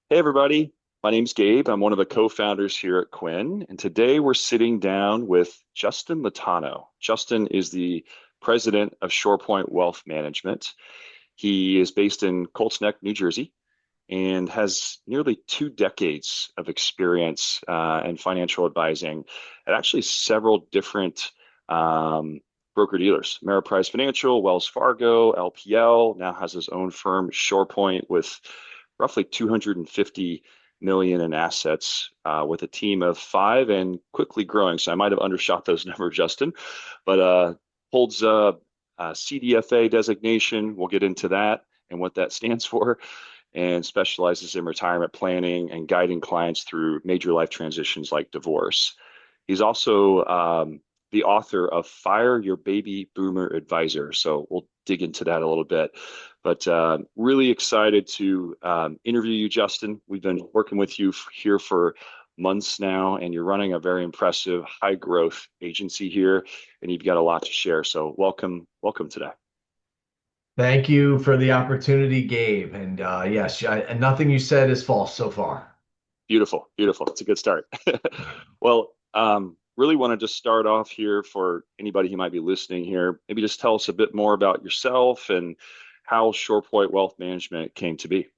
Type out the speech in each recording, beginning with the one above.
Hey, everybody. My name's Gabe. I'm one of the co-founders here at Quinn. And today we're sitting down with Justin Lotano. Justin is the president of ShorePoint Wealth Management. He is based in Colts Neck, New Jersey, and has nearly 2 decades of experience in financial advising at actually several different broker dealers. Ameriprise Financial, Wells Fargo, LPL, now has his own firm, ShorePoint, with roughly 250 million in assets with a team of five and quickly growing. So I might have undershot those numbers, Justin, but holds a CDFA designation. We'll get into that and what that stands for, and specializes in retirement planning and guiding clients through major life transitions like divorce. He's also the author of Fire Your Baby Boomer Advisor. So we'll dig into that a little bit. But really excited to interview you, Justin. We've been working with you here for months now, and you're running a very impressive high growth agency here, and you've got a lot to share. So welcome today. Thank you for the opportunity, Gabe. And yes, and nothing you said is false so far. Beautiful, beautiful. It's a good start. Well, really want to just start off here for anybody who might be listening here. Maybe just tell us a bit more about yourself and how ShorePoint Wealth Management came to be.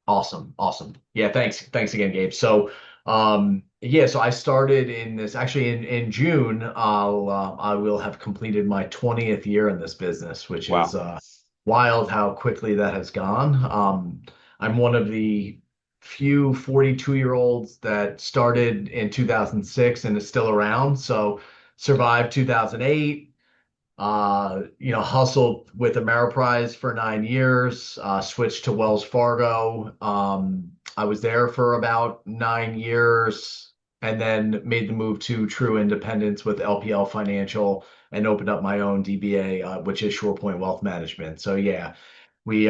Awesome, awesome. Yeah, thanks again, Gabe. So I started in this actually in June. I will have completed my 20th year in this business, which is Wow. wild how quickly that has gone. I'm one of the few 42-year-olds that started in 2006 and is still around. So survived 2008. Hustled with Ameriprise for 9 years, switched to Wells Fargo. I was there for about 9 years and then made the move to true independence with LPL Financial and opened up my own DBA, which is ShorePoint Wealth Management. So yeah, we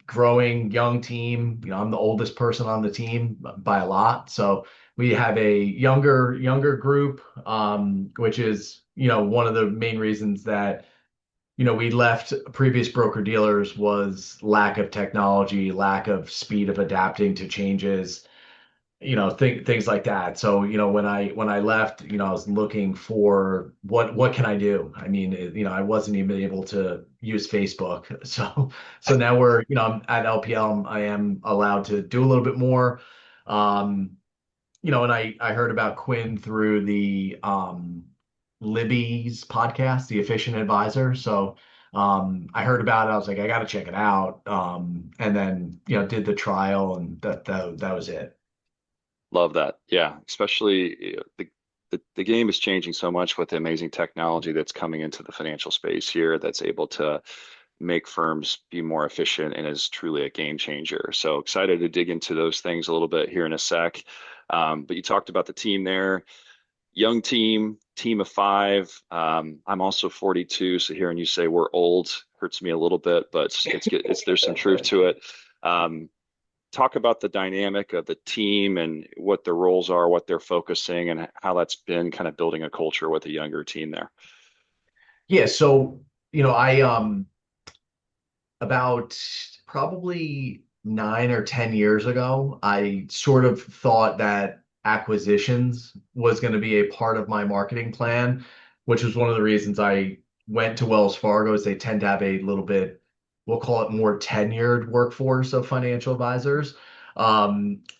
growing young team. I'm the oldest person on the team by a lot. So we have a younger group, which is one of the main reasons that we left previous broker dealers was lack of technology, lack of speed of adapting to changes, things like that. So, when I left, I was looking for what can I do? I mean, I wasn't even able to use Facebook. So now I'm at LPL. I am allowed to do a little bit more. Um, and I heard about Quinn through the Libby's podcast, The Efficient Advisor. So I heard about it. I was like, I got to check it out. And then did the trial, and that was it. Love that. Yeah, especially the game is changing so much with the amazing technology that's coming into the financial space here that's able to make firms be more efficient and is truly a game changer. So excited to dig into those things a little bit here in a sec. But you talked about the team there, young team of five. I'm also 42, so hearing you say we're old hurts me a little bit, but it's good. There's some truth to it. Um, Talk about the dynamic of the team and what their roles are, what they're focusing, and how that's been kind of building a culture with a younger team there. Yeah. So, I about probably 9 or 10 years ago, I sort of thought that acquisitions was going to be a part of my marketing plan, which was one of the reasons I went to Wells Fargo, as they tend to have a little bit, we'll call it more tenured workforce of financial advisors.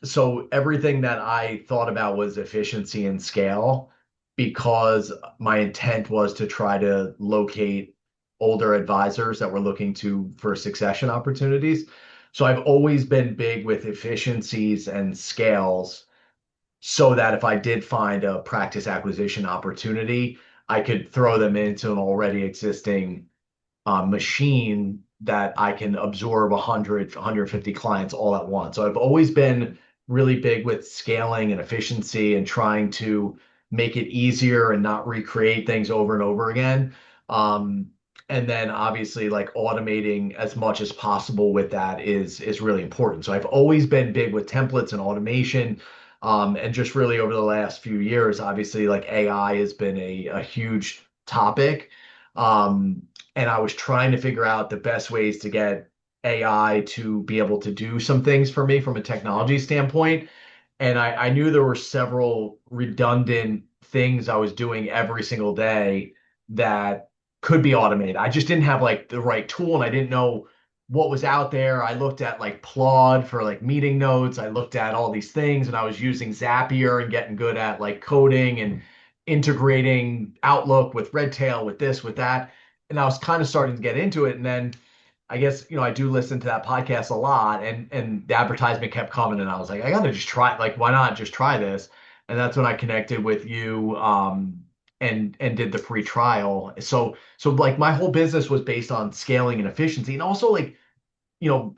So everything that I thought about was efficiency and scale because my intent was to try to locate older advisors that were looking to for succession opportunities. So I've always been big with efficiencies and scales so that if I did find a practice acquisition opportunity, I could throw them into an already existing machine that I can absorb 100, 150 clients all at once. So I've always been really big with scaling and efficiency and trying to make it easier and not recreate things over and over again. Um, and then obviously like automating as much as possible with that is really important. So I've always been big with templates and automation. And just really over the last few years, obviously like AI has been a huge topic. Um, and I was trying to figure out the best ways to get AI to be able to do some things for me from a technology standpoint. And I knew there were several redundant things I was doing every single day that could be automated. I just didn't have like the right tool and I didn't know what was out there. I looked at like Plod for like meeting notes. I looked at all these things and I was using Zapier and getting good at like coding and integrating Outlook with Redtail, with this, with that. And I was kind of starting to get into it. And then I guess, I do listen to that podcast a lot and the advertisement kept coming and I was like, I gotta just try, like, why not just try this? And that's when I connected with you and did the free trial. So like my whole business was based on scaling and efficiency and also like, you know,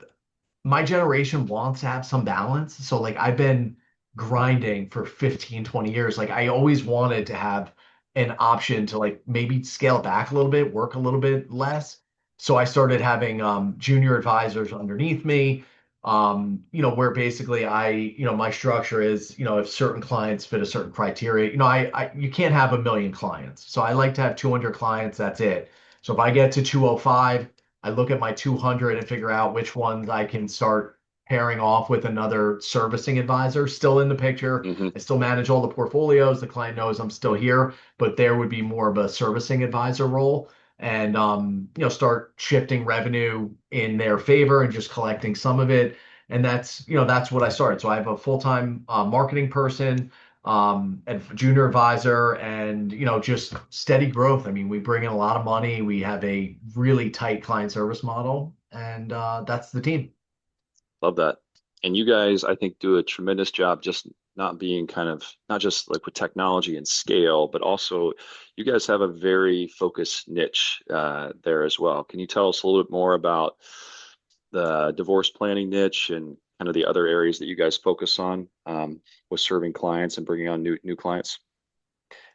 my generation wants to have some balance. So like I've been grinding for 15, 20 years. Like I always wanted to have an option to like maybe scale back a little bit, work a little bit less. So I started having junior advisors underneath me. Where basically my structure is, if certain clients fit a certain criteria, you can't have a million clients. So I like to have 200 clients, that's it. So if I get to 205, I look at my 200 and figure out which ones I can start pairing off with another servicing advisor still in the picture. Hmm. I still manage all the portfolios. The client knows I'm still here, but there would be more of a servicing advisor role and start shifting revenue in their favor and just collecting some of it. And that's what I started. So I have a full-time marketing person, and junior advisor, and just steady growth. I mean, we bring in a lot of money. We have a really tight client service model, and that's the team. Love that. And you guys, I think, do a tremendous job just not being kind of not just like with technology and scale, but also you guys have a very focused niche there as well. Can you tell us a little bit more about the divorce planning niche and kind of the other areas that you guys focus on with serving clients and bringing on new clients?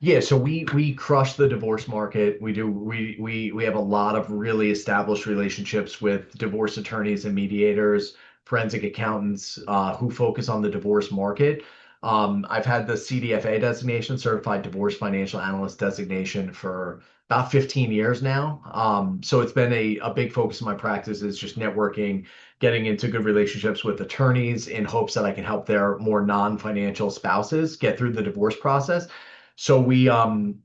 Yeah, so we crush the divorce market. We have a lot of really established relationships with divorce attorneys and mediators, forensic accountants who focus on the divorce market. I've had the CDFA designation, Certified Divorce Financial Analyst designation, for about 15 years now. So it's been a big focus of my practice is just networking, getting into good relationships with attorneys in hopes that I can help their more non-financial spouses get through the divorce process. So we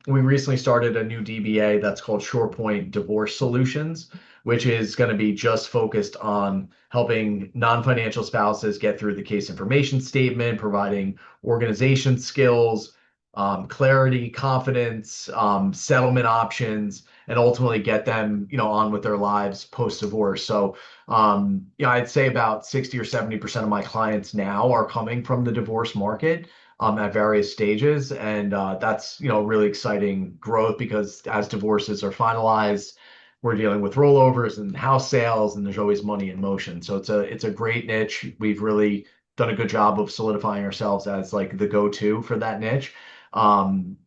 recently started a new DBA that's called ShorePoint Divorce Solutions, which is going to be just focused on helping non-financial spouses get through the case information statement, providing organization skills, clarity, confidence, settlement options, and ultimately get them, on with their lives post-divorce. So, I'd say about 60 or 70% of my clients now are coming from the divorce market at various stages. And that's, really exciting growth because as divorces are finalized, we're dealing with rollovers and house sales, and there's always money in motion. So it's a great niche. We've really done a good job of solidifying ourselves as like the go-to for that niche. And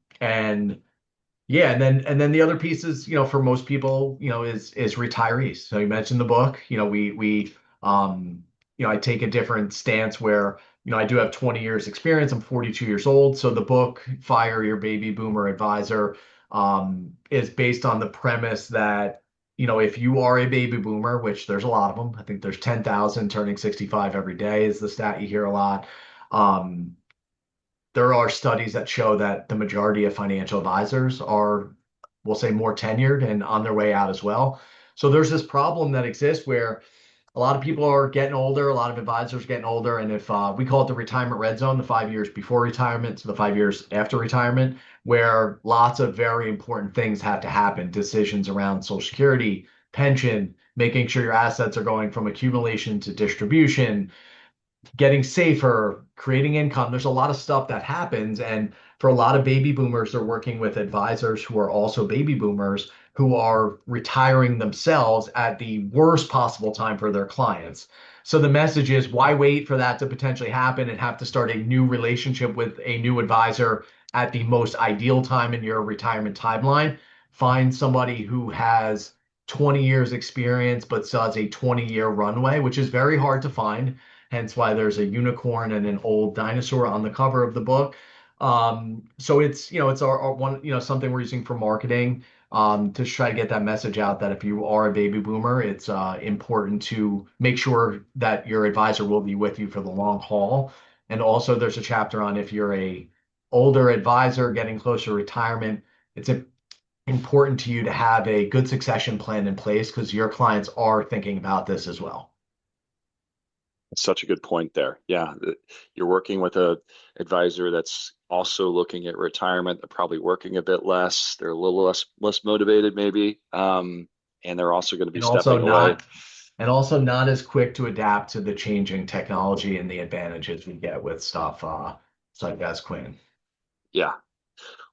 yeah, and then the other piece is, for most people, is retirees. So you mentioned the book. I take a different stance where, I do have 20 years experience. I'm 42 years old. So the book, Fire Your Baby Boomer Advisor, is based on the premise that, if you are a baby boomer, which there's a lot of them, I think there's 10,000 turning 65 every day is the stat you hear a lot. Um, there are studies that show that the majority of financial advisors are, we'll say, more tenured and on their way out as well. So there's this problem that exists where a lot of people are getting older, a lot of advisors are getting older, and if we call it the retirement red zone, the 5 years before retirement to the 5 years after retirement, where lots of very important things have to happen, decisions around Social Security, pension, making sure your assets are going from accumulation to distribution, getting safer, creating income. There's a lot of stuff that happens. And for a lot of baby boomers, they're working with advisors who are also baby boomers who are retiring themselves at the worst possible time for their clients. So the message is, why wait for that to potentially happen and have to start a new relationship with a new advisor at the most ideal time in your retirement timeline? Find somebody who has 20 years experience but still has a 20-year runway, which is very hard to find, hence why there's a unicorn and an old dinosaur on the cover of the book. So it's our one, something we're using for marketing. to try to get that message out that if you are a baby boomer, it's important to make sure that your advisor will be with you for the long haul. And also, there's a chapter on if you're a older advisor getting closer to retirement, it's important to you to have a good succession plan in place because your clients are thinking about this as well. Such a good point there. Yeah, you're working with a advisor that's also looking at retirement. They're probably working a bit less. They're a little less motivated, maybe, and they're also going to be And also stepping away. not and also not as quick to adapt to the changing technology and the advantages we get with stuff such as Quinn. Yeah.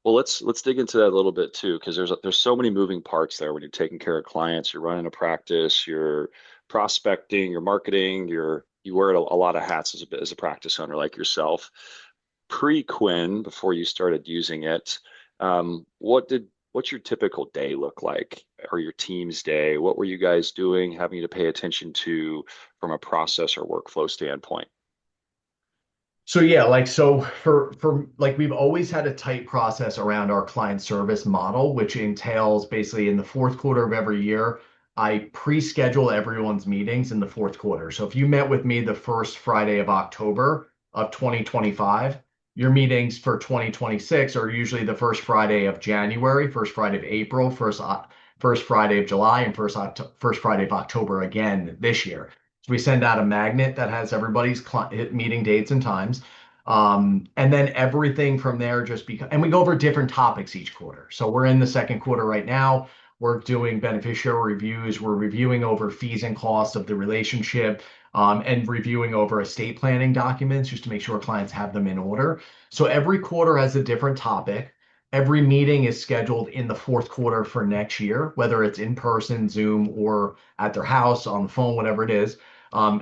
Well, let's dig into that a little bit too, because there's so many moving parts there when you're taking care of clients, you're running a practice, you're prospecting, you're marketing, you wear a lot of hats as a practice owner like yourself. Pre-Quinn, before you started using it, what's your typical day look like, or your team's day? What were you guys doing, having to pay attention to from a process or workflow standpoint? So yeah, for like we've always had a tight process around our client service model, which entails basically in the fourth quarter of every year, I pre-schedule everyone's meetings in the fourth quarter. So if you met with me the first Friday of October of 2025, your meetings for 2026 are usually the first Friday of January, first Friday of April, first Friday of July, and first Friday of October again this year. So we send out a magnet that has everybody's meeting dates and times. And then everything from there and we go over different topics each quarter. So we're in the second quarter right now. We're doing beneficiary reviews. We're reviewing over fees and costs of the relationship, and reviewing over estate planning documents just to make sure clients have them in order. So every quarter has a different topic. Every meeting is scheduled in the fourth quarter for next year, whether it's in person, Zoom, or at their house, on the phone, whatever it is.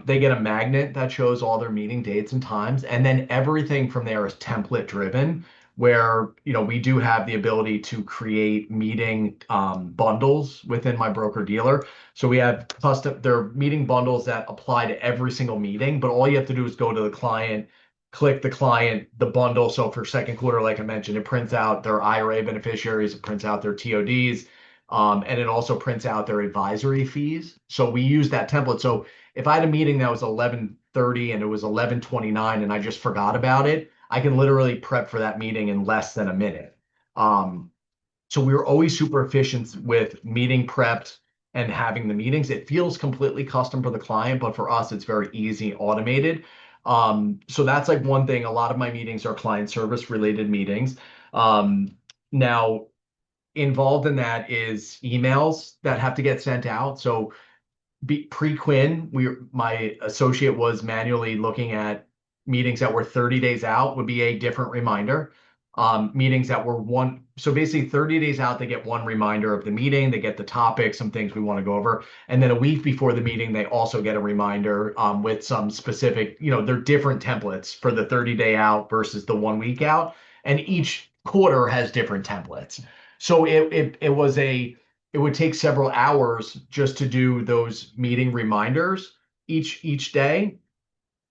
They get a magnet that shows all their meeting dates and times, and then everything from there is template driven, where we do have the ability to create meeting bundles within my broker dealer. So we have custom there are meeting bundles that apply to every single meeting, but all you have to do is go to the client, click the bundle. So for second quarter, like I mentioned, it prints out their IRA beneficiaries, it prints out their TODs, and it also prints out their advisory fees. So we use that template. So if I had a meeting that was 11:30 and it was 11:29 and I just forgot about it, I can literally prep for that meeting in less than a minute. Um, so we were always super efficient with meeting prepped and having the meetings. It feels completely custom for the client, but for us, it's very easy, automated. So that's like one thing. A lot of my meetings are client service related meetings. Now, involved in that is emails that have to get sent out. So pre-Quinn, my associate was manually looking at meetings that were 30 days out would be a different reminder. Meetings that were so basically 30 days out, they get one reminder of the meeting, they get the topic, some things we want to go over. And then a week before the meeting, they also get a reminder with some specific, they're different templates for the 30-day out versus the 1 week out. And each quarter has different templates. So it would take several hours just to do those meeting reminders each day,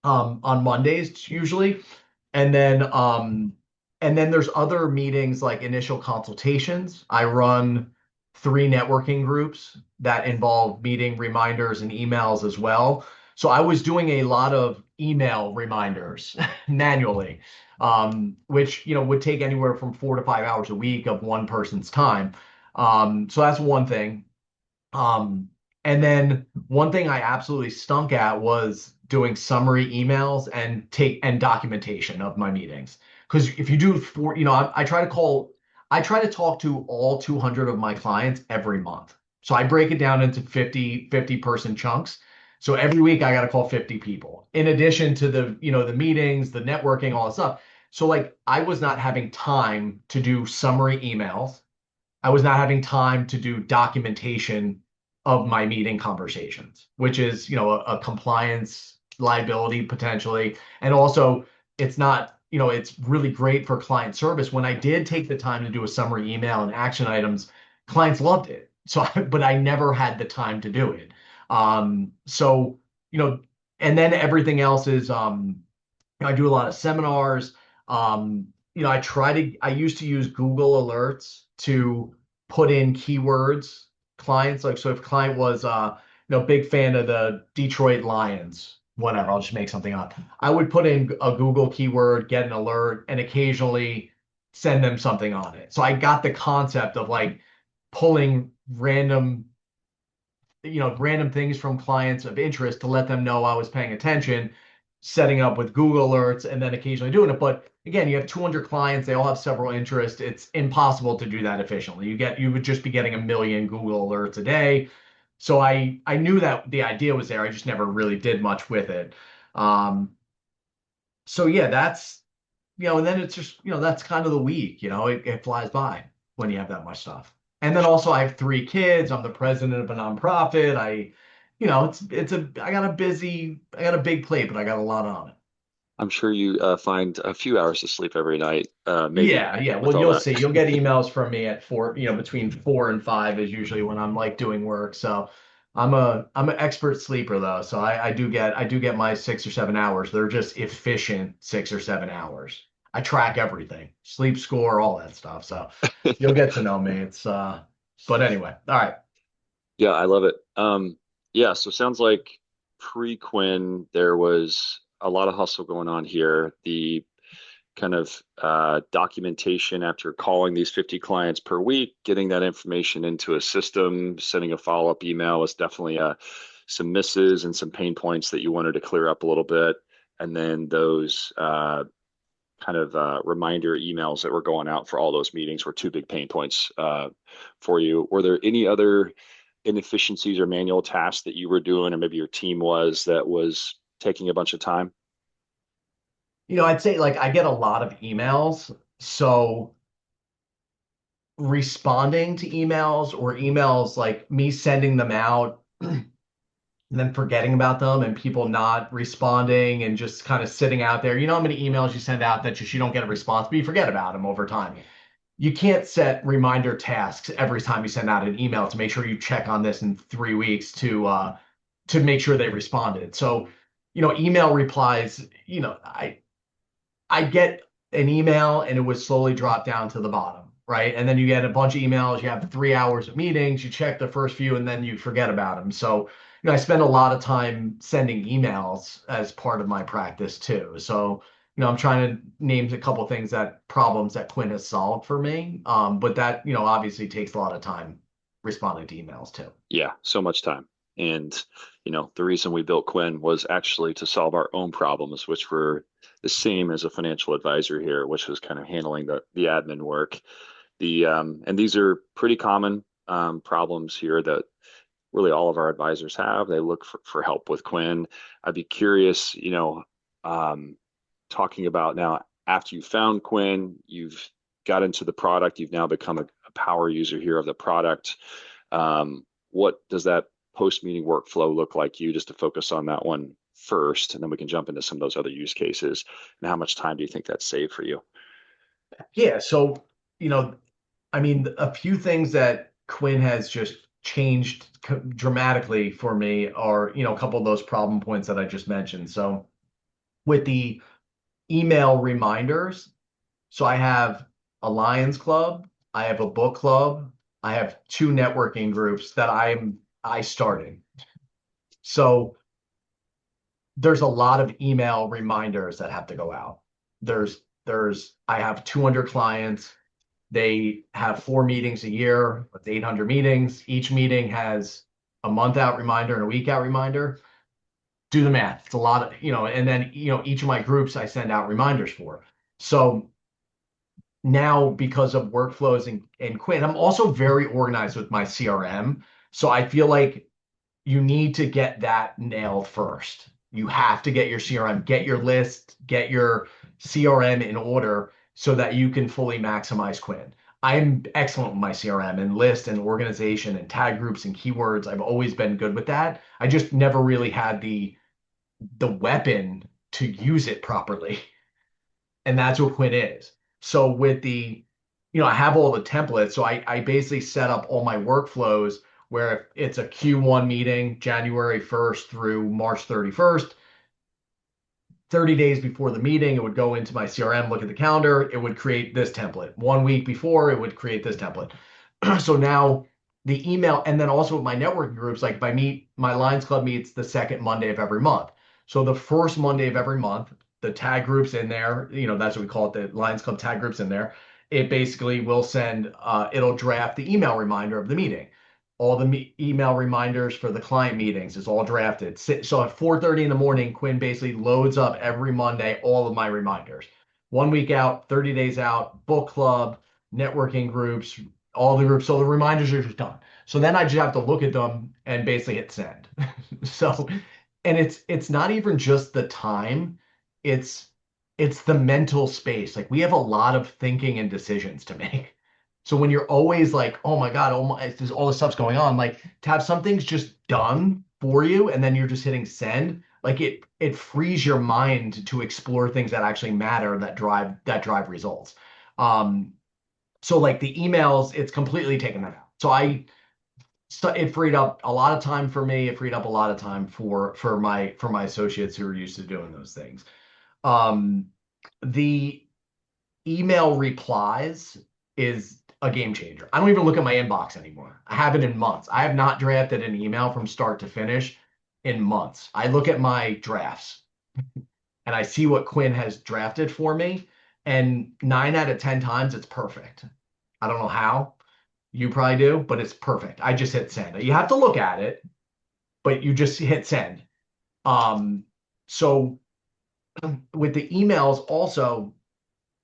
on Mondays usually. And then there's other meetings like initial consultations. I run 3 networking groups that involve meeting reminders and emails as well. So I was doing a lot of email reminders manually, which would take anywhere from 4 to 5 hours a week of one person's time. So that's one thing. And then one thing I absolutely stunk at was doing summary emails and documentation of my meetings. Because if you do I try to talk to all 200 of my clients every month. So I break it down into 50 person chunks. So every week I got to call 50 people in addition to the meetings, the networking, all that stuff. So like I was not having time to do summary emails. I was not having time to do documentation of my meeting conversations, which is, a compliance liability potentially. And also, it's not, it's really great for client service. When I did take the time to do a summary email and action items, clients loved it. So, but I never had the time to do it. So, and then everything else is, I do a lot of seminars. I used to use Google Alerts to put in keywords, clients. Like, so if a client was, big fan of the Detroit Lions, whatever, I'll just make something up. I would put in a Google keyword, get an alert, and occasionally send them something on it. So I got the concept of like pulling random things from clients of interest to let them know I was paying attention, setting up with Google alerts, and then occasionally doing it. But again, you have 200 clients, they all have several interests. It's impossible to do that efficiently. You would just be getting a million Google alerts a day. So I knew that the idea was there. I just never really did much with it. Um, so yeah, and then it's just, that's kind of the week, it flies by when you have that much stuff. And then also I have three kids. I'm the president of a nonprofit. I got a big plate, but I got a lot on it. I'm sure you find a few hours of sleep every night, maybe Yeah, yeah. with Well, all you'll that. see. You'll get emails from me at four, between 4 and 5 is usually when I'm like doing work. So I'm an expert sleeper though. So I do get my 6 or 7 hours. They're just efficient 6 or 7 hours. I track everything, sleep score, all that stuff. So you'll get to know me. But anyway, all right. Yeah, I love it. Yeah, so sounds like pre-Quinn, there was a lot of hustle going on here. The kind of documentation after calling these 50 clients per week, getting that information into a system, sending a follow-up email was definitely some misses and some pain points that you wanted to clear up a little bit. And then those kind of reminder emails that were going out for all those meetings were two big pain points for you. Were there any other inefficiencies or manual tasks that you were doing, or maybe your team was that was taking a bunch of time? I'd say like I get a lot of emails. So responding to emails or emails like me sending them out and then forgetting about them and people not responding and just kind of sitting out there. You know how many emails you send out that just you don't get a response, but you forget about them over time. You can't set reminder tasks every time you send out an email to make sure you check on this in 3 weeks to make sure they responded. So, email replies, I get an email and it would slowly drop down to the bottom, right? And then you get a bunch of emails, you have 3 hours of meetings, you check the first few, and then you forget about them. So, I spend a lot of time sending emails as part of my practice too. So, I'm trying to name a couple of problems that Quinn has solved for me. But that, obviously takes a lot of time responding to emails too. Yeah, so much time. And, the reason we built Quinn was actually to solve our own problems, which were the same as a financial advisor here, which was kind of handling the admin work. And these are pretty common problems here that really all of our advisors have. They look for help with Quinn. I'd be curious, um, talking about now after you found Quinn, you've got into the product, you've now become a power user here of the product. What does that post-meeting workflow look like you, just to focus on that one first, and then we can jump into some of those other use cases. And how much time do you think that's saved for you? Yeah. So, you know, I mean, a few things that Quinn has just changed dramatically for me are, a couple of those problem points that I just mentioned. So with the email reminders, so I have a Lions Club, I have a book club, I have two networking groups that I started. So there's a lot of email reminders that have to go out. I have 200 clients. They have 4 meetings a year. That's 800 meetings. Each meeting has a month out reminder and a week out reminder. Do the math. It's a lot of, and then, each of my groups I send out reminders for. So now because of workflows and Quinn, I'm also very organized with my CRM. So I feel like you need to get that nailed first. You have to get your CRM, get your list, get your CRM in order so that you can fully maximize Quinn. I'm excellent with my CRM and list and organization and tag groups and keywords. I've always been good with that. I just never really had the weapon to use it properly. And that's what Quinn is. So with I have all the templates. So I basically set up all my workflows where if it's a Q1 meeting, January 1st through March 31st, 30 days before the meeting, it would go into my CRM, look at the calendar, it would create this template. 1 week before, it would create this template. So now the email, and then also with my networking groups, like my Lions Club meets the second Monday of every month. So the first Monday of every month, the tag groups in there, that's what we call it, the Lions Club tag groups in there. It basically will it'll draft the email reminder of the meeting. All the email reminders for the client meetings is all drafted. So at 4:30 in the morning, Quinn basically loads up every Monday all of my reminders. 1 week out, 30 days out, book club, networking groups, all the groups. So the reminders are just done. So then I just have to look at them and basically hit send. So, and it's not even just the time, it's it's the mental space. Like we have a lot of thinking and decisions to make. So when you're always like, oh my God, oh my, there's all this stuff's going on, like to have some things just done for you and then you're just hitting send, like it frees your mind to explore things that actually matter that drive results. Um, so like the emails, it's completely taken that out. So it freed up a lot of time for me. It freed up a lot of time for my associates who are used to doing those things. Um, the email replies is a game changer. I don't even look at my inbox anymore. I haven't in months. I have not drafted an email from start to finish in months. I look at my drafts and I see what Quinn has drafted for me, and 9 out of 10 times it's perfect. I don't know how. You probably do, but it's perfect. I just hit send. You have to look at it, but you just hit send. Um, so with the emails also,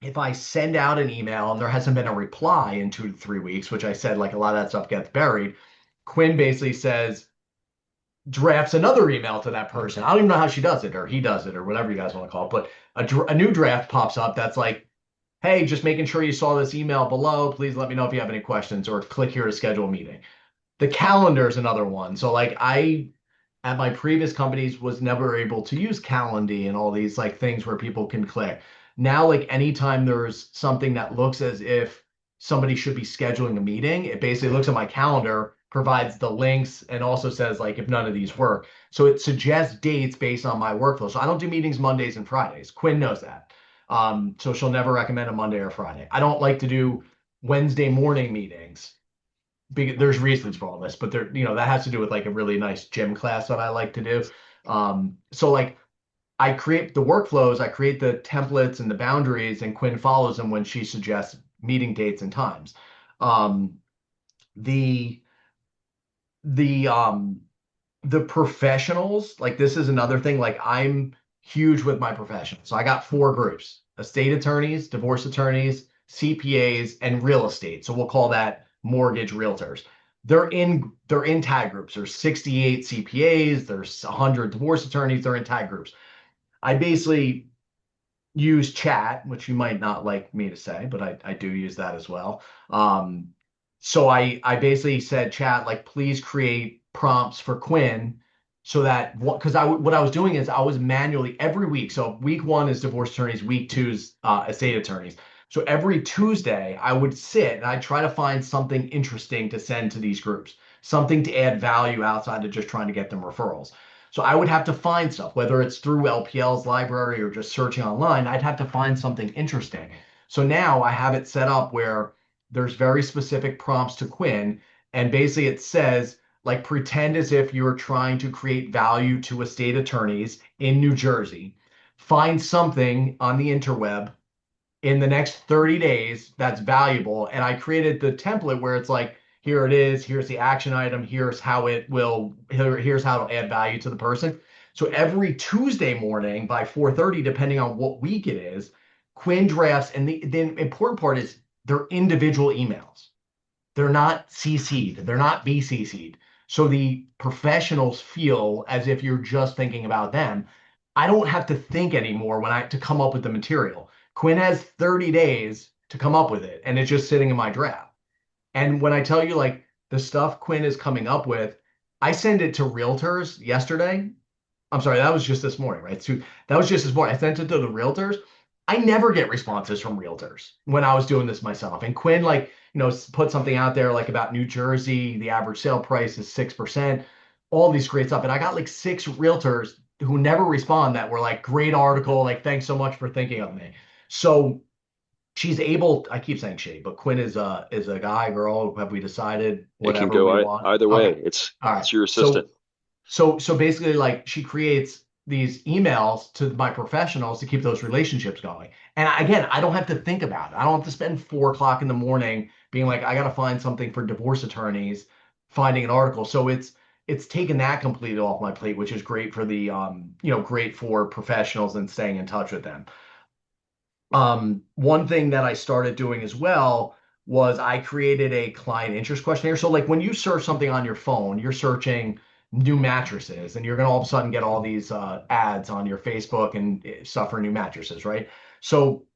if I send out an email and there hasn't been a reply in 2 to 3 weeks, which I said like a lot of that stuff gets buried, Quinn basically says, drafts another email to that person. I don't even know how she does it or he does it or whatever you guys want to call it, but a new draft pops up that's like, hey, just making sure you saw this email below. Please let me know if you have any questions or click here to schedule a meeting. The calendar is another one. So like I at my previous companies was never able to use Calendly and all these like things where people can click. Now, like anytime there's something that looks as if somebody should be scheduling a meeting, it basically looks at my calendar, provides the links, and also says like if none of these work. So it suggests dates based on my workflow. So I don't do meetings Mondays and Fridays. Quinn knows that. So she'll never recommend a Monday or Friday. I don't like to do Wednesday morning meetings. There's reasons for all this, but that has to do with like a really nice gym class that I like to do. So like I create the workflows, I create the templates and the boundaries, and Quinn follows them when she suggests meeting dates and times. Um, the the the professionals, like this is another thing. Like I'm huge with my professionals. So I got four groups: estate attorneys, divorce attorneys, CPAs, and real estate. So we'll call that mortgage realtors. They're in tag groups. There's 68 CPAs, there's 100 divorce attorneys, they're in tag groups. I basically use chat, which you might not like me to say, but I do use that as well. Um, so I basically said, chat, like, please create prompts for Quinn so that because what I was doing is I was manually every week. So week one is divorce attorneys, week two is estate attorneys. So every Tuesday I would sit and I try to find something interesting to send to these groups, something to add value outside of just trying to get them referrals. So I would have to find stuff, whether it's through LPL's library or just searching online, I'd have to find something interesting. So now I have it set up where there's very specific prompts to Quinn, and basically it says, like, pretend as if you're trying to create value to estate attorneys in New Jersey. Find something on the interweb in the next 30 days that's valuable. And I created the template where it's like, here it is, here's the action item, here's how here's how it'll add value to the person. So every Tuesday morning by 4:30, depending on what week it is, Quinn drafts, and the important part is they're individual emails. They're not CC'd, they're not BCC'd. So the professionals feel as if you're just thinking about them. I don't have to think anymore to come up with the material. Quinn has 30 days to come up with it, and it's just sitting in my draft. And when I tell you like the stuff Quinn is coming up with, I send it to realtors yesterday. I'm sorry, that was just this morning, right? So that was just this morning. I sent it to the realtors. I never get responses from realtors when I was doing this myself. And Quinn, like, put something out there like about New Jersey, the average sale price is 6%, all these great stuff. And I got like six realtors who never respond that were like, great article, like, thanks so much for thinking of me. So she's able, I keep saying she, but Quinn is a guy, girl, have we decided It can whatever go we want? either way. Okay. It's All right. it's your assistant. So basically, like she creates these emails to my professionals to keep those relationships going. And again, I don't have to think about it. I don't have to spend 4 o'clock in the morning being like, I got to find something for divorce attorneys, finding an article. So it's taken that completely off my plate, which is great for the great for professionals and staying in touch with them. One thing that I started doing as well was I created a client interest questionnaire. So like when you search something on your phone, you're searching new mattresses, and you're going to all of a sudden get all these ads on your Facebook and stuff for new mattresses, right? So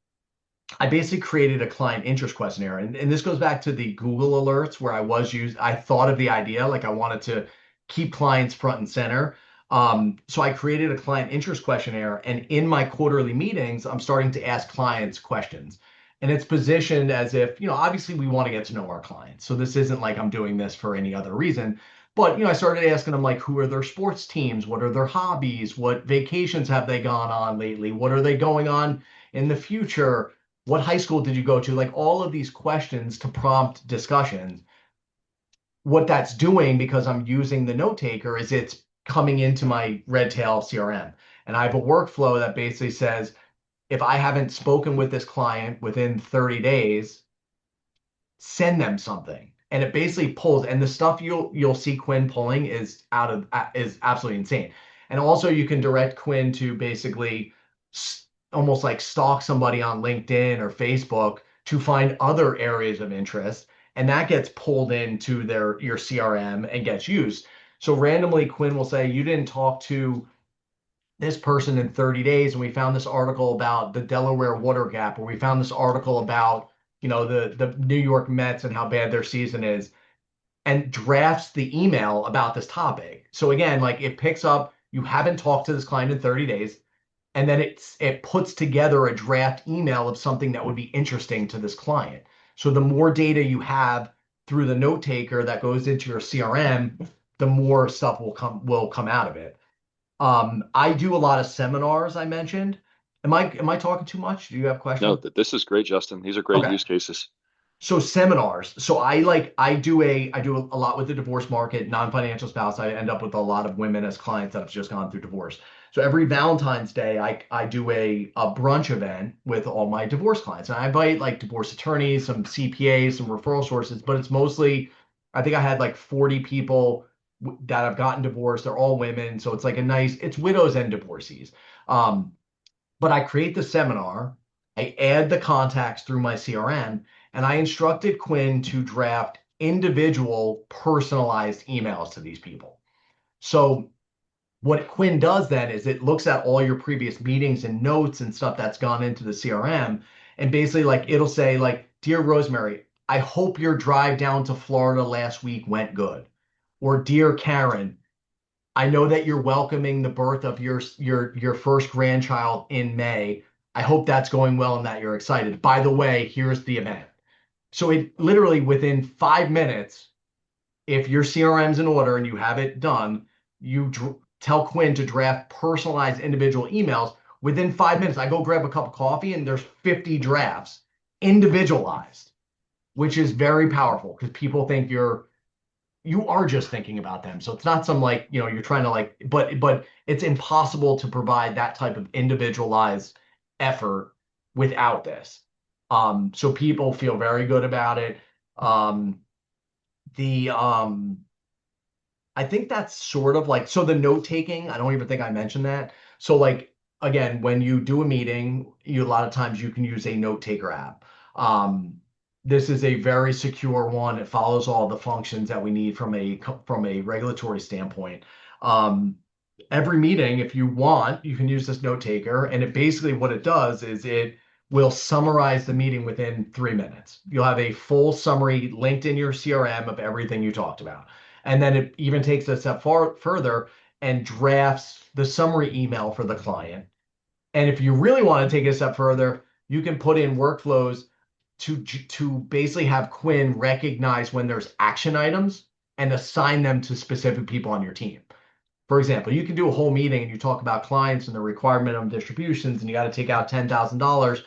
I basically created a client interest questionnaire. And this goes back to the Google alerts where I thought of the idea, like I wanted to keep clients front and center. So I created a client interest questionnaire. And in my quarterly meetings, I'm starting to ask clients questions. And it's positioned as if, obviously we want to get to know our clients. So this isn't like I'm doing this for any other reason. But, I started asking them like, who are their sports teams? What are their hobbies? What vacations have they gone on lately? What are they going on in the future? What high school did you go to? Like all of these questions to prompt discussions. What that's doing, because I'm using the note taker, is it's coming into my Redtail CRM. And I have a workflow that basically says, if I haven't spoken with this client within 30 days, send them something. And it basically pulls, and the stuff you'll see Quinn pulling is absolutely insane. And also you can direct Quinn to basically almost like stalk somebody on LinkedIn or Facebook to find other areas of interest, and that gets pulled into your CRM and gets used. So randomly Quinn will say, you didn't talk to this person in 30 days, and we found this article about the Delaware water gap, or we found this article about the New York Mets and how bad their season is, and drafts the email about this topic. So again, like it picks up, you haven't talked to this client in 30 days, and then it puts together a draft email of something that would be interesting to this client. So the more data you have through the note taker that goes into your CRM, the more stuff will come out of it. I do a lot of seminars, I mentioned. Am I talking too much? Do you have a No, question? this is great, Justin. These are great Okay. use cases. So seminars. So I do a lot with the divorce market, non-financial spouse. I end up with a lot of women as clients that have just gone through divorce. So every Valentine's Day, I do a brunch event with all my divorce clients. And I invite like divorce attorneys, some CPAs, some referral sources, but it's mostly, I think I had like 40 people that have gotten divorced. They're all women. So it's like it's widows and divorcees. Um, but I create the seminar, I add the contacts through my CRM, and I instructed Quinn to draft individual personalized emails to these people. So what Quinn does then is it looks at all your previous meetings and notes and stuff that's gone into the CRM, and basically like it'll say like, dear Rosemary, I hope your drive down to Florida last week went good. Or dear Karen, I know that you're welcoming the birth of your first grandchild in May. I hope that's going well and that you're excited. By the way, here's the event. So it literally within 5 minutes, if your CRM's in order and you have it done, you tell Quinn to draft personalized individual emails. Within 5 minutes, I go grab a cup of coffee and there's 50 drafts individualized, which is very powerful because people think you are just thinking about them. So it's not some like, you're trying to like, but it's impossible to provide that type of individualized effort without this. So people feel very good about it. Um, the I think that's sort of like, so the note taking, I don't even think I mentioned that. So like again, when you do a meeting, a lot of times you can use a note taker app. Um, this is a very secure one. It follows all the functions that we need from a regulatory standpoint. Um, every meeting, if you want, you can use this note taker, and it basically what it does is it will summarize the meeting within 3 minutes. You'll have a full summary linked in your CRM of everything you talked about. And then it even takes a step further and drafts the summary email for the client. And if you really want to take it a step further, you can put in workflows to basically have Quinn recognize when there's action items and assign them to specific people on your team. For example, you can do a whole meeting and you talk about clients and the requirement of distributions, and you got to take out $10,000.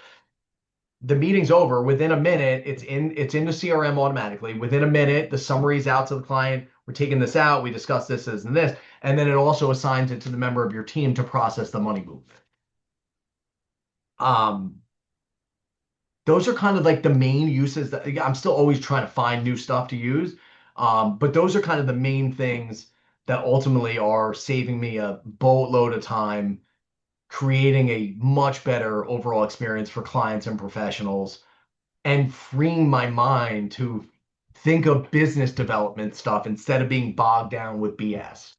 the meeting's over. Within a minute, it's in the CRM automatically. Within a minute, the summary's out to the client. We're taking this out. We discussed this and this. And then it also assigns it to the member of your team to process the money move. Um, those are kind of like the main uses that I'm still always trying to find new stuff to use. But those are kind of the main things that ultimately are saving me a boatload of time, creating a much better overall experience for clients and professionals, and freeing my mind to think of business development stuff instead of being bogged down with BS.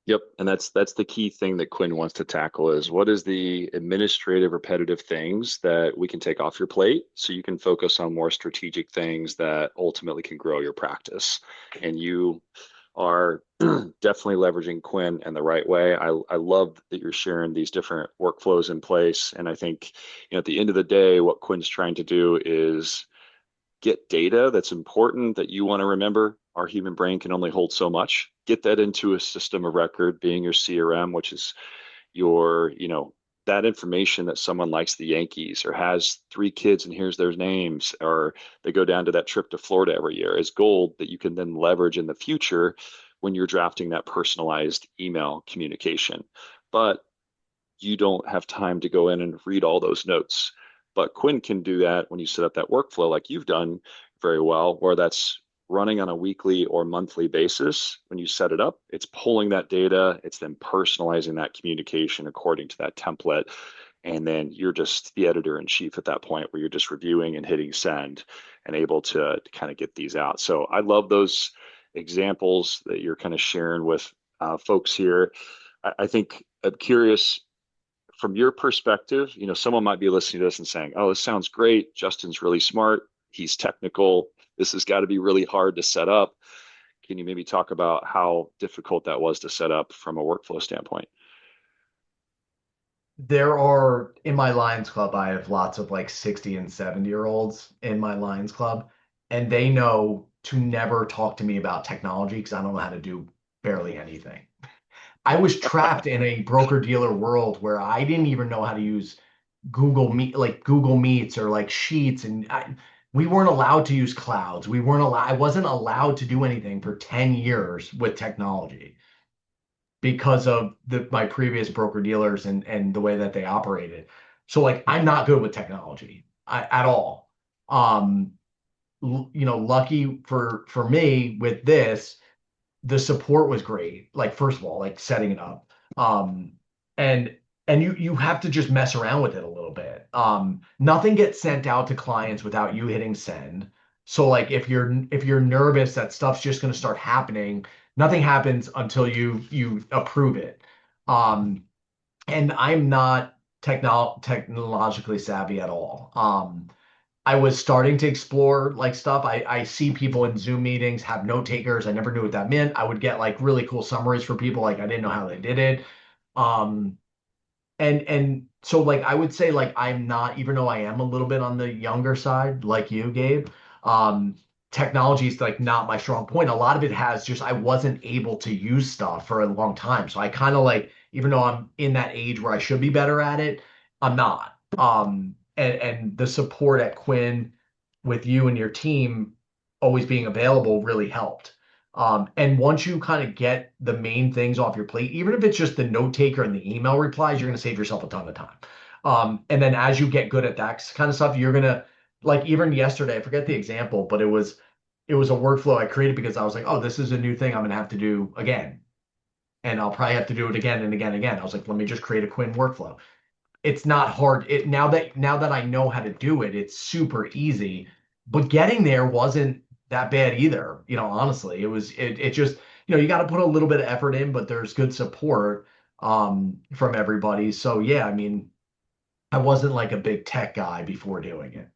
Yep, and that's the key thing that Quinn wants to tackle is what is the administrative repetitive things that we can take off your plate so you can focus on more strategic things that ultimately can grow your practice. And you are definitely leveraging Quinn in the right way. I love that you're sharing these different workflows in place. And I think, at the end of the day, what Quinn's trying to do is get data that's important that you want to remember. Our human brain can only hold so much. Get that into a system of record, being your CRM, which is your, that information that someone likes the Yankees or has three kids and here's their names, or they go down to that trip to Florida every year is gold that you can then leverage in the future when you're drafting that personalized email communication. But you don't have time to go in and read all those notes. But Quinn can do that when you set up that workflow like you've done very well, where that's running on a weekly or monthly basis. When you set it up, it's pulling that data, it's then personalizing that communication according to that template. And then you're just the editor in chief at that point where you're just reviewing and hitting send and able to kind of get these out. So I love those examples that you're kind of sharing with folks here. I think I'm curious from your perspective, someone might be listening to this and saying, "Oh, this sounds great. Justin's really smart. He's technical. This has got to be really hard to set up." Can you maybe talk about how difficult that was to set up from a workflow standpoint? There are in my Lions Club, I have lots of like 60 and 70-year-olds in my Lions Club, and they know to never talk to me about technology because I don't know how to do barely anything. I was trapped in a broker dealer world where I didn't even know how to use Google Meet, like Google Meets or like Sheets, and we weren't allowed to use clouds. We weren't allowed. I wasn't allowed to do anything for 10 years with technology because of my previous broker dealers and the way that they operated. So like I'm not good with technology at all. Um, lucky for me with this, the support was great. Like first of all, like setting it up. Um, and you have to just mess around with it a little bit. Nothing gets sent out to clients without you hitting send. So like if you're nervous that stuff's just going to start happening, nothing happens until you approve it. Um, and I'm not technologically savvy at all. I was starting to explore like stuff. I see people in Zoom meetings have note takers. I never knew what that meant. I would get like really cool summaries for people. Like I didn't know how they did it. Um, and so like I would say like I'm not, even though I am a little bit on the younger side, like you, Gabe, um, technology is like not my strong point. A lot of it has just I wasn't able to use stuff for a long time. So I kind of like, even though I'm in that age where I should be better at it, I'm not. And the support at Quinn with you and your team always being available really helped. And once you kind of get the main things off your plate, even if it's just the note taker and the email replies, you're going to save yourself a ton of time. And then as you get good at that kind of stuff, you're going to like even yesterday, I forget the example, but it was a workflow I created because I was like, oh, this is a new thing I'm going to have to do again. And I'll probably have to do it again and again and again. I was like, let me just create a Quinn workflow. It's not hard. Now that I know how to do it, it's super easy. But getting there wasn't that bad either. Honestly, it just, you got to put a little bit of effort in, but there's good support from everybody. So yeah, I mean, I wasn't like a big tech guy before doing it.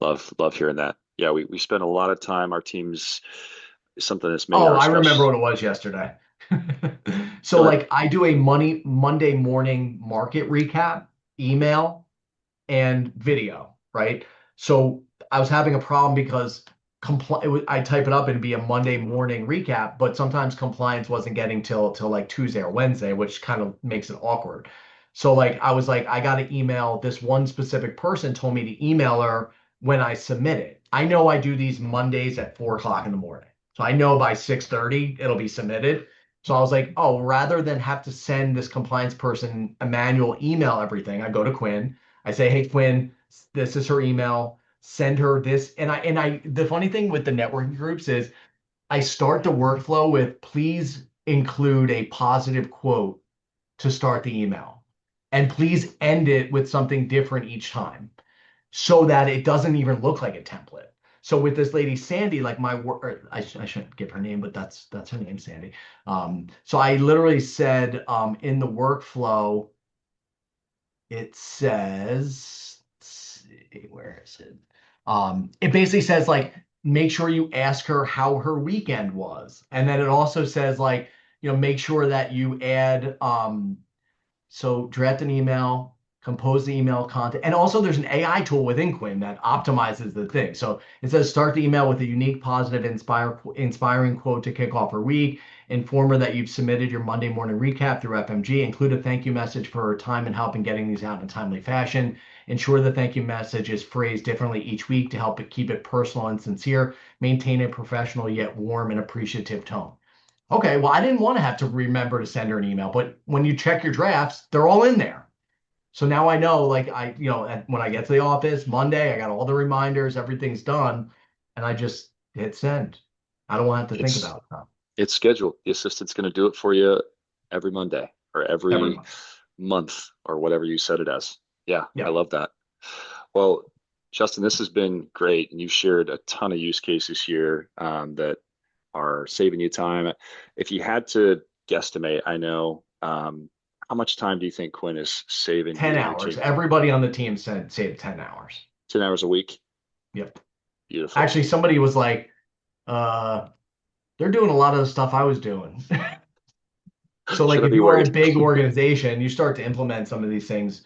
Love hearing that. Yeah, we spend a lot of time. Our team's something that's made Oh, our I remember special. what it was yesterday. So Go ahead. like I do a Monday morning market recap email and video, right? So I was having a problem because I type it up and be a Monday morning recap, but sometimes compliance wasn't getting till like Tuesday or Wednesday, which kind of makes it awkward. So like I was like, I got to email this one specific person told me to email her when I submit it. I know I do these Mondays at 4 o'clock in the morning. So I know by 6:30 it'll be submitted. So I was like, oh, rather than have to send this compliance person a manual email everything, I go to Quinn. I say, hey Quinn, this is her email. Send her this. And I the funny thing with the networking groups is I start the workflow with please include a positive quote to start the email. And please end it with something different each time so that it doesn't even look like a template. So with this lady Sandy, like my work, I shouldn't give her name, but that's her name, Sandy. So I literally said in the workflow, it says, let's see, where is it? It basically says like make sure you ask her how her weekend was, and then it also says like make sure that you add so draft an email, compose the email content, and also there's an AI tool within Quinn that optimizes the thing. So it says start the email with a unique, positive, inspiring quote to kick off her week. Inform her that you've submitted your Monday morning recap through FMG. Include a thank you message for her time and help in getting these out in a timely fashion. Ensure the thank you message is phrased differently each week to help it keep it personal and sincere. Maintain a professional yet warm and appreciative tone. Okay, well, I didn't want to have to remember to send her an email, but when you check your drafts, they're all in there. So now I know, like when I get to the office Monday, I got all the reminders, everything's done, and I just hit send. I don't want to have to think It's about it it's scheduled. The assistant's going to do it for you every Monday or every every month. month or whatever you set it as. Yeah, I Yep. love that. Well, Justin, this has been great, and you've shared a ton of use cases here that are saving you time. If you had to guesstimate, I know, how much time do you think Quinn is saving 10 you and your hours. team? Everybody on the team said save 10 hours. 10 hours a week? Yep. Beautiful. Actually, somebody was like, uh, they're doing a lot of the stuff I was doing. So like Should I if be you are worried? a big organization, you start to implement some of these things,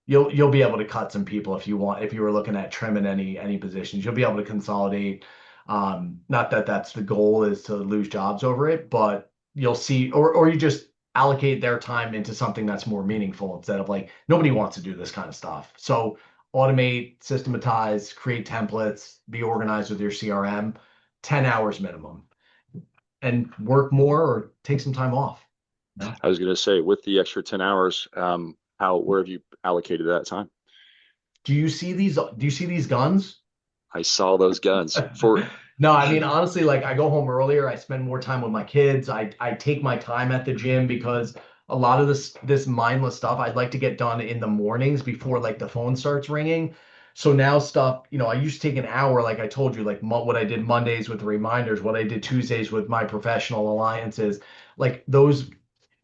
you'll be able to cut some people if you want. If you were looking at trimming any positions, you'll be able to consolidate. Not that that's the goal is to lose jobs over it, but you'll see, or you just allocate their time into something that's more meaningful instead of like nobody wants to do this kind of stuff. So automate, systematize, create templates, be organized with your CRM, 10 hours minimum, and work more or take some time off. No. I was going to say, with the extra 10 hours, where have you allocated that time? Do you see these guns? I saw those guns for, No, I mean honestly, like I go home earlier, I spend more time with my kids. I take my time at the gym because a lot of this mindless stuff I'd like to get done in the mornings before like the phone starts ringing. So now stuff, I used to take an hour, like I told you, like what I did Mondays with the reminders, what I did Tuesdays with my professional alliances, like those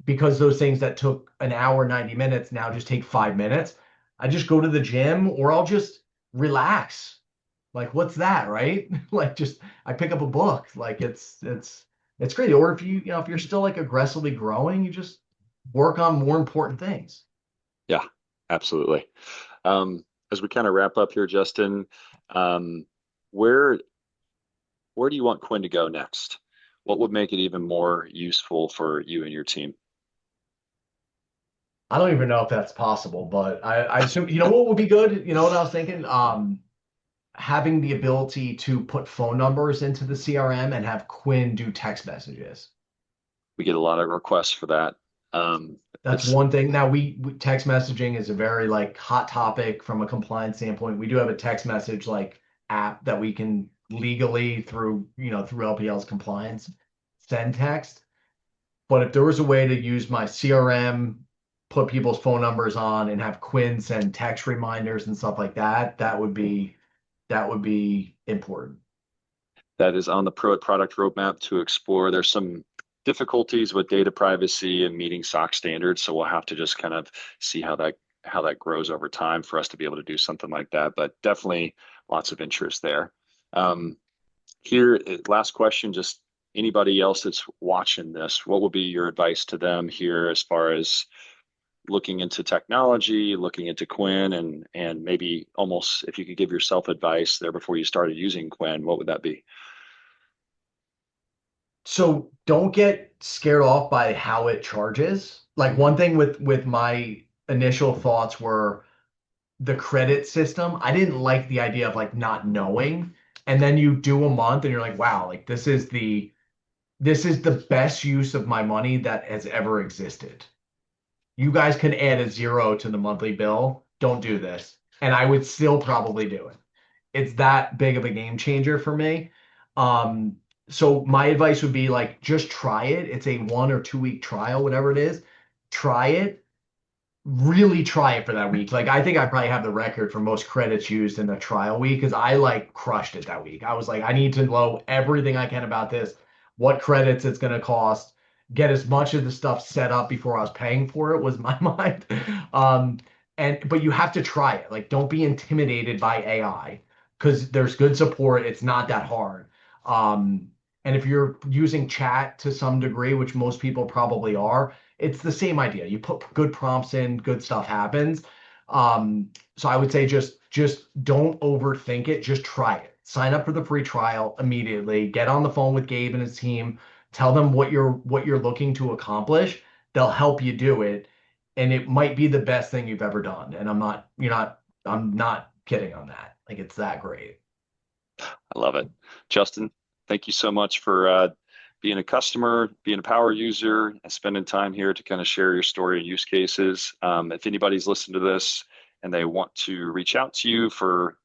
because those things that took an hour, 90 minutes now just take 5 minutes. I just go to the gym or I'll just relax. Like, what's that, right? Like just I pick up a book. Like it's great. Or if if you're still like aggressively growing, you just work on more important things. yeah, absolutely. Um, as we kind of wrap up here, Justin, um, where where do you want Quinn to go next? What would make it even more useful for you and your team? I don't even know if that's possible, but I assume what would be good? You know what I was thinking? Having the ability to put phone numbers into the CRM and have Quinn do text messages. We get a lot of requests for that. That's It's one thing. Now we text messaging is a very like hot topic from a compliance standpoint. We do have a text message like app that we can legally through LPL's compliance send text. But if there was a way to use my CRM, put people's phone numbers on and have Quinn send text reminders and stuff like that, that would be important. that is on the product roadmap to explore. There's some difficulties with data privacy and meeting SOC standards, so we'll have to just kind of see how that grows over time for us to be able to do something like that. But definitely lots of interest there. Um, Here, last question, just anybody else that's watching this, what would be your advice to them here as far as looking into technology, looking into Quinn, and maybe almost if you could give yourself advice there before you started using Quinn, what would that be? So don't get scared off by how it charges. Like one thing with my initial thoughts were the credit system. I didn't like the idea of like not knowing. And then you do a month and you're like, wow, like this is the best use of my money that has ever existed. You guys can add a zero to the monthly bill. Don't do this. And I would still probably do it. It's that big of a game changer for me. Um, so my advice would be like just try it. It's a 1 or 2 week trial, whatever it is. Try it, really try it for that week. Like I think I probably have the record for most credits used in a trial week because I like crushed it that week. I was like, I need to know everything I can about this, what credits it's going to cost, get as much of the stuff set up before I was paying for it was my mind. Um, but you have to try it. Like don't be intimidated by AI because there's good support. It's not that hard. Um, and if you're using chat to some degree, which most people probably are, it's the same idea. You put good prompts in, good stuff happens. So I would say just don't overthink it. Just try it. Sign up for the free trial immediately. Get on the phone with Gabe and his team. Tell them what you're looking to accomplish. They'll help you do it, and it might be the best thing you've ever done. And I'm not kidding on that. Like it's that great. I love it. Justin, thank you so much for being a customer, being a power user, and spending time here to kind of share your story and use cases. If anybody's listened to this and they want to reach out to you for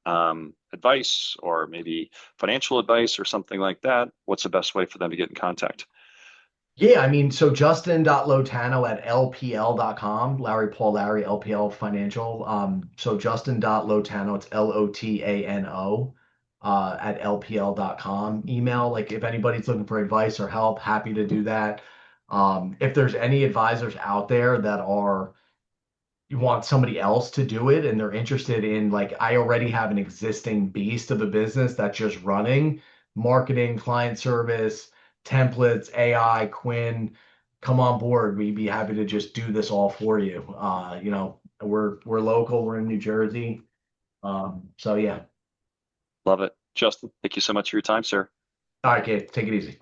advice or maybe financial advice or something like that, what's the best way for them to get in contact? Yeah, I mean, so Justin.Lotano at LPL.com, Larry Paul Larry, LPL Financial. So Justin.Lotano, it's Lotano, at LPL.com. Email, like if anybody's looking for advice or help, happy to do that. If there's any advisors out there that are you want somebody else to do it and they're interested in like I already have an existing beast of a business that's just running marketing, client service, templates, AI, Quinn, come on board. We'd be happy to just do this all for you. We're local, we're in New Jersey. So yeah. Love it. Justin, thank you so much for your time, sir. All right, Kate, take it easy.